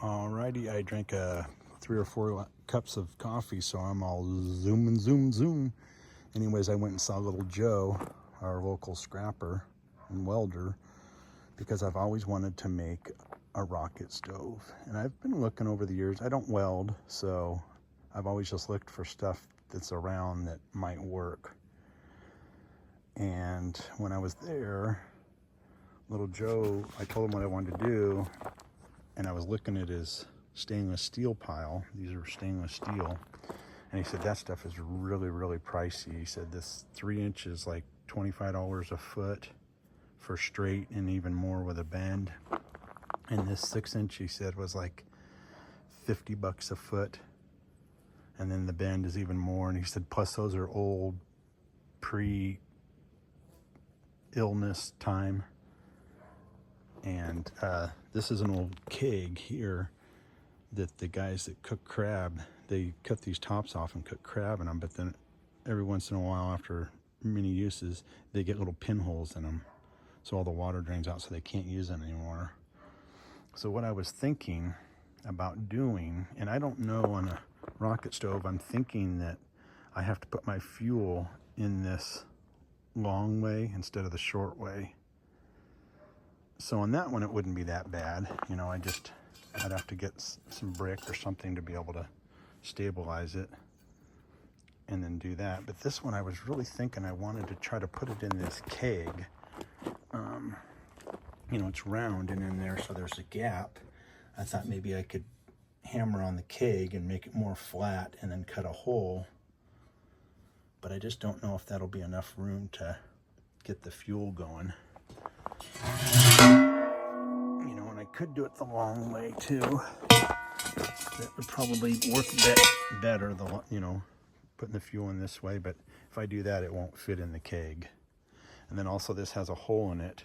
Alrighty, I drank 3 or 4 cups of coffee, so I'm all zoom. Anyways, I went and saw Little Joe, our local scrapper and welder, because I've always wanted to make a rocket stove. And I've been looking over the years. I don't weld, so I've always just looked for stuff that's around that might work. And when I was there, Little Joe, I told him what I wanted to do, and I was looking at his stainless steel pile. These are stainless steel. And he said, that stuff is really pricey. He said this 3 inches, like $25 a foot for straight, and even more with a bend. And this 6 inch, he said, was like $50 a foot. And then the bend is even more. And he said, plus those are old, pre-illness time. And this is an old keg here that the guys that cook crab, they cut these tops off and cook crab in them, but then every once in a while, after many uses, they get little pinholes in them, so all the water drains out, so they can't use them anymore. So what I was thinking about doing, and I don't know on a rocket stove, I'm thinking that I have to put my fuel in this long way instead of the short way. So on that one, it wouldn't be that bad. You know, I'd have to get some brick or something to be able to stabilize it and then do that. But this one, I was really thinking I wanted to try to put it in this keg. You know, it's round and in there, so there's a gap. I thought maybe I could hammer on the keg and make it more flat and then cut a hole. But I just don't know if that'll be enough room to get the fuel going. You know, and I could do it the long way too. That would probably work better, you know, putting the fuel in this way. But if I do that, it won't fit in the keg. And then also this has a hole in it,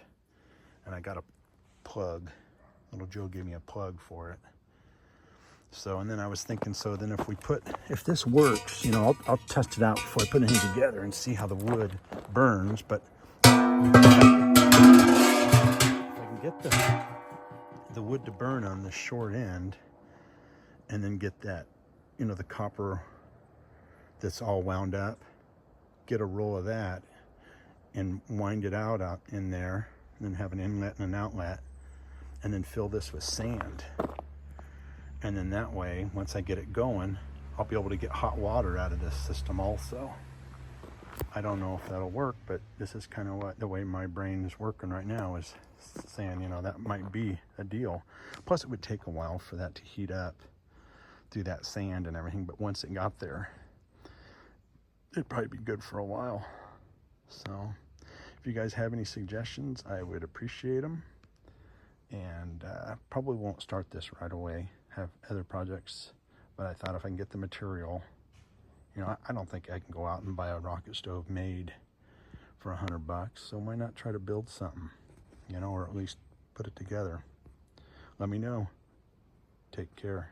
and I got a plug. Little Joe gave me a plug for it. So, and then I was thinking, so then if this works, you know, I'll test it out before I put anything together and see how the wood burns. But if I can get the wood to burn on the short end, and then get that, you know, the copper that's all wound up, get a roll of that and wind it out in there, and then have an inlet and an outlet, and then fill this with sand. And then that way, once I get it going, I'll be able to get hot water out of this system also. I don't know if that'll work, but this is kind of what the way my brain is working right now, is saying, you know, that might be a deal. Plus it would take a while for that to heat up through that sand and everything, but once it got there, it'd probably be good for a while. So if you guys have any suggestions, I would appreciate them. And probably won't start this right away, have other projects, but I thought if I can get the material, you know, I don't think I can go out and buy a rocket stove made for $100, so why not try to build something, you know, or at least put it together. Let me know. Take care.